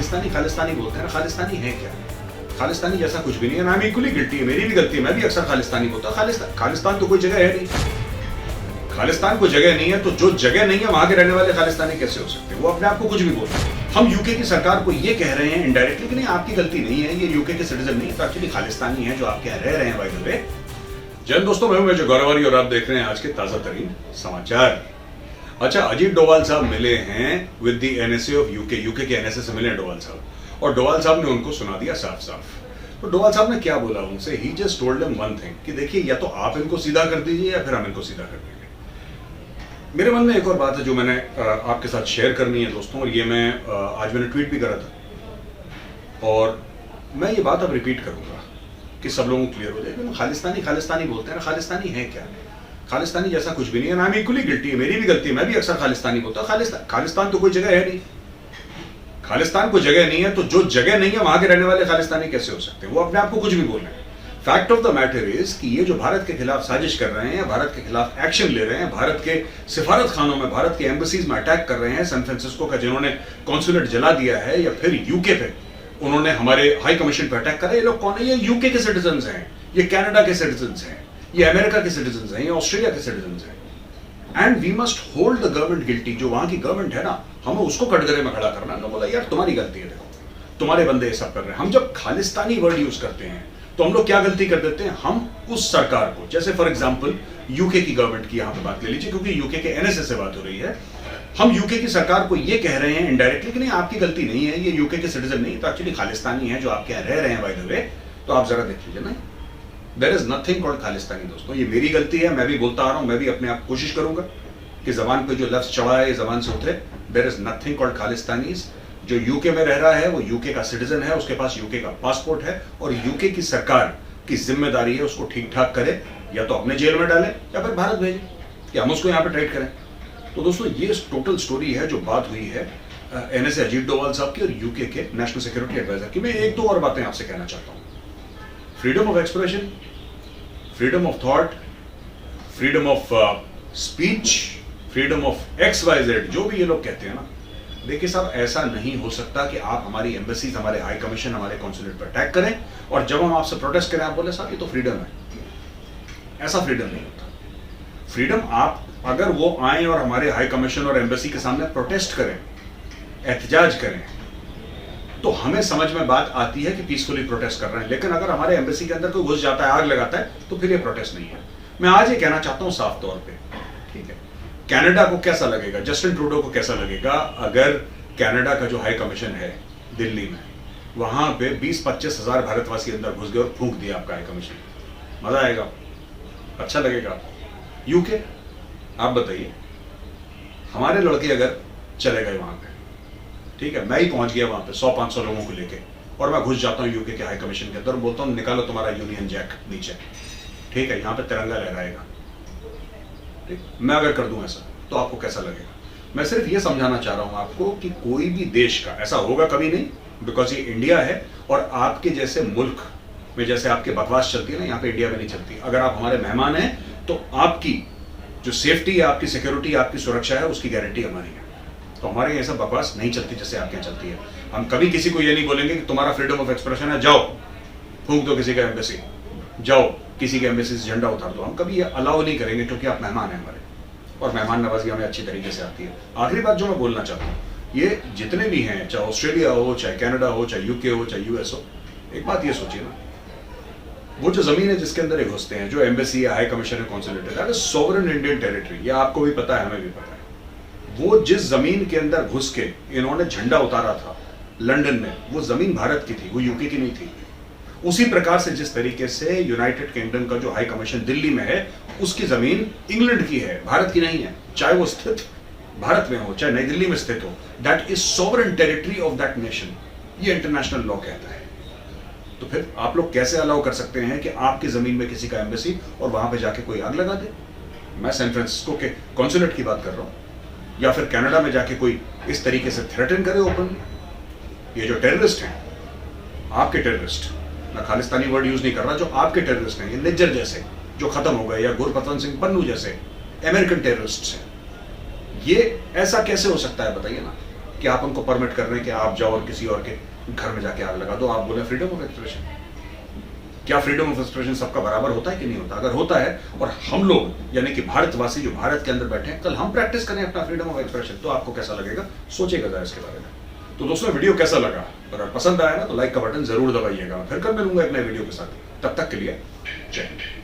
खालिस्तानी खालिस्तानी बोलते हैं ना, खालिस्तानी है क्या? खालिस्तानी जैसा कुछ भी नहीं है। आई एम इक्वली गिल्टी है, मेरी भी गलती है, मैं भी अक्सर खालिस्तानी बोलता हूँ। खालिस्तान तो कोई जगह है नहीं। खालिस्तान कोई जगह नहीं है, तो जो जगह नहीं है वहां के रहने वाले खालिस्तानी कैसे हो सकते हैं? वो अपने आप को कुछ भी बोलते हैं। हम यूके की सरकार को ये कह रहे हैं इनडायरेक्टली कि नहीं, आपकी गलती नहीं है, ये यूके के सिटीजन नहीं, तो एक्चुअली खालिस्तानी है जो आपके यहाँ रह रहे हैं। बाय द वे, जय दोस्तों, मैं हूं मेजर गौरवारी और आप देख रहे हैं आज के ताजा तरीन समाचार। अच्छा, अजीत डोवाल साहब मिले हैं with the NSA of UK के एनएसए से मिले डोवाल साहब, और डोवाल साहब ने उनको सुना दिया साफ साफ। तो डोवाल साहब ने क्या बोला उनसे? He just told them one thing कि देखिए, या तो आप इनको सीधा कर दीजिए या फिर हम इनको सीधा कर देंगे। मेरे मन में एक और बात है जो मैंने आपके साथ शेयर करनी है दोस्तों, और ये मैं आज मैंने ट्वीट भी करा था और मैं ये बात अब रिपीट करूंगा कि सब लोगों को क्लियर हो जाए। खालिस्तानी खालिस्तानी बोलते हैं ना, खालिस्तानी है क्या? खालिस्तानी जैसा कुछ भी नहीं है। आई एम इक्वली गिल्टी है, मेरी भी गलती है, मैं भी अक्सर खालिस्तानी बोलता हूँ। खालिस्तान तो कोई जगह है नहीं। खालिस्तान कोई जगह नहीं है, तो जो जगह नहीं है वहां के रहने वाले खालिस्तानी कैसे हो सकते हैं? वो अपने आप को कुछ भी बोल रहे हैं। Fact of the matter is कि ये जो भारत के खिलाफ साजिश कर रहे हैं, भारत के खिलाफ एक्शन ले रहे हैं, भारत के सिफारत खानों में, भारत के एम्बेसीज में अटैक कर रहे हैं, सैन फ्रांसिस्को का जिन्होंने कॉन्सुलेट जला दिया है, या फिर यूके पे उन्होंने हमारे हाई कमीशन पे अटैक करा। ये लोग कौन है? ये यूके के सिटीजन हैं, ये कनाडा के सिटीजन हैं, ये अमेरिका के सिटीजन हैं, ये ऑस्ट्रेलिया के सिटीजन हैं। And we must hold the government guilty. जो वहां की गवर्नमेंट है ना, हमें उसको कटघरे में खड़ा करना। तो बोला यार तुम्हारी गलती है, देखो तुम्हारे बंदे ये सब कर रहे हैं। हम जब खालिस्तानी वर्ड यूज करते हैं तो हम लोग क्या गलती कर देते हैं? हम उस सरकार को, जैसे फॉर एग्जांपल यूके की गवर्नमेंट की यहां पे बात ले लीजिए, क्योंकि यूके के एनएसए से बात हो रही है। हम यूके की सरकार को ये कह रहे हैं इनडायरेक्टली कि नहीं, आपकी गलती नहीं है, ये यूके के सिटीजन नहीं, तो एक्चुअली खालिस्तानी है जो आपके यहाँ रह रहे हैं। बाय द वे, तो आप जरा देख लीजिए ना, there is nothing called Khalistani दोस्तों। ये मेरी गलती है, मैं भी बोलता आ रहा हूं, मैं भी अपने आप कोशिश करूंगा कि जबान पे जो लफ्ज चढ़ा है जबान से उतरे। There is nothing called Khalistanis. जो यूके में रह रहा है वो यूके का सिटीजन है, उसके पास यूके का पासपोर्ट है, और यूके की सरकार की जिम्मेदारी है उसको ठीक ठाक करे, या तो अपने जेल में डाले या फिर भारत भेजे, या हम उसको यहाँ पे ट्रीट करें। तो दोस्तों, ये टोटल स्टोरी है जो बात हुई है एनएसए अजीत डोवाल साहब की और यूके के नेशनल सिक्योरिटी एडवाइजर की। मैं एक दो और बातें आपसे कहना चाहता हूँ। Freedom of expression, freedom of thought, freedom of speech, freedom of XYZ, जो भी ये लोग कहते हैं ना, देखिए साहब, ऐसा नहीं हो सकता कि आप हमारी एम्बेसीज, हमारे हाई कमीशन, हमारे कॉन्सुलेट पर अटैक करें और जब हम आपसे प्रोटेस्ट करें आप बोले साहब ये तो फ्रीडम है। ऐसा फ्रीडम नहीं होता। फ्रीडम आप अगर वो आए और हमारे हाई कमीशन और एम्बेसी के सामने प्रोटेस्ट करें, एहतजाज करें, तो हमें समझ में बात आती है कि पीसफुली प्रोटेस्ट कर रहे हैं। लेकिन अगर हमारे एम्बेसी के अंदर कोई घुस जाता है, आग लगाता है, तो फिर ये प्रोटेस्ट नहीं है। मैं आज ये कहना चाहता हूं साफ तौर पे, ठीक है, कनाडा को कैसा लगेगा, जस्टिन ट्रूडो को कैसा लगेगा अगर कनाडा का जो हाई कमीशन है दिल्ली में, वहां पे 20-25 हजार भारतवासी अंदर घुस गए और फूंक दिया आपका हाई कमीशन? मजा आएगा? अच्छा लगेगा? यूके, आप बताइए, हमारे लड़के अगर चले गए वहां पे, ठीक है, मैं ही पहुंच गया वहां पे 100-500 लोगों को लेके, और मैं घुस जाता हूं यूके के हाई कमीशन के अंदर, बोलता हूं निकालो तुम्हारा यूनियन जैक नीचे, ठीक है, यहां पे तिरंगा लहराएगा। मैं अगर कर दूं ऐसा, तो आपको कैसा लगेगा? मैं सिर्फ ये समझाना चाह रहा हूं आपको कि कोई भी देश का ऐसा होगा कभी नहीं, बिकॉज ये इंडिया है, और आपके जैसे मुल्क में जैसे आपके बकवास चलती है ना, यहाँ पे इंडिया में नहीं चलती। अगर आप हमारे मेहमान हैं तो आपकी जो सेफ्टी है, आपकी सिक्योरिटी, आपकी सुरक्षा है, उसकी गारंटी हमारी है। तो हमारे यहाँ ऐसा बकवास नहीं चलती जैसे आपके यहाँ चलती है। हम कभी किसी को ये नहीं बोलेंगे कि तुम्हारा फ्रीडम ऑफ एक्सप्रेशन है, जाओ फूंक दो किसी का एम्बेसी, जाओ किसी के एम्बेसी से झंडा उतार दो। हम कभी ये अलाउ नहीं करेंगे, क्योंकि आप मेहमान हैं हमारे, और मेहमान नवाजी हमें अच्छी तरीके से आती है। आखिरी बात जो मैं बोलना चाहता हूँ, ये जितने भी हैं, चाहे ऑस्ट्रेलिया हो, चाहे कनाडा हो, चाहे यूके हो, चाहे यूएस हो, एक बात ये सोचिए ना, वो जो जमीन है जिसके अंदर ये घुसते हैं, जो एम्बेसी है, हाई कमीशन है, कॉन्सुलेट है, that is sovereign Indian territory. ये आपको भी पता है, हमें भी पता है। वो जिस जमीन के अंदर घुस के इन्होंने झंडा उतारा था लंदन में, वो जमीन भारत की थी, वो यूके की नहीं थी। उसी प्रकार से जिस तरीके से यूनाइटेड किंगडम का जो हाई कमीशन दिल्ली में है, उसकी जमीन इंग्लैंड की है, भारत की नहीं है। चाहे वो स्थित भारत में हो, चाहे नई दिल्ली में स्थित हो, that is sovereign territory of that nation. ये इंटरनेशनल लॉ कहता है। तो फिर आप लोग कैसे अलाउ कर सकते हैं कि आपकी जमीन में किसी का एम्बेसी और वहां पे जाके कोई आग लगा दे? मैं सैन फ्रांसिस्को के कॉन्सुलेट की बात कर रहा हूं, या फिर कनाडा में जाके कोई इस तरीके से थ्रेटन करे ओपनली। ये जो टेररिस्ट हैं, आपके टेररिस्ट, मैं खालिस्तानी वर्ड यूज नहीं कर रहा, जो आपके टेररिस्ट हैं, ये निज्जर जैसे जो खत्म हो गए, या गुरपतवंत सिंह पन्नू जैसे अमेरिकन टेररिस्ट हैं, ये ऐसा कैसे हो सकता है बताइए ना? कि आप उनको परमिट कर रहे हैं कि आप जाओ और किसी और के घर में जाके आग लगा दो, आप बोले फ्रीडम ऑफ एक्सप्रेशन। क्या फ्रीडम ऑफ एक्सप्रेशन सबका बराबर होता है कि नहीं होता? अगर होता है और हम लोग यानी कि भारतवासी जो भारत के अंदर बैठे हैं, कल हम प्रैक्टिस करें अपना फ्रीडम ऑफ एक्सप्रेशन, तो आपको कैसा लगेगा? सोचिएगा जरा इसके बारे में। तो दोस्तों वीडियो कैसा लगा? अगर पसंद आया ना तो लाइक का बटन जरूर दबाइएगा। फिर कल मिलूंगा एक नए वीडियो के साथ, तब तक के लिए जय हिंद।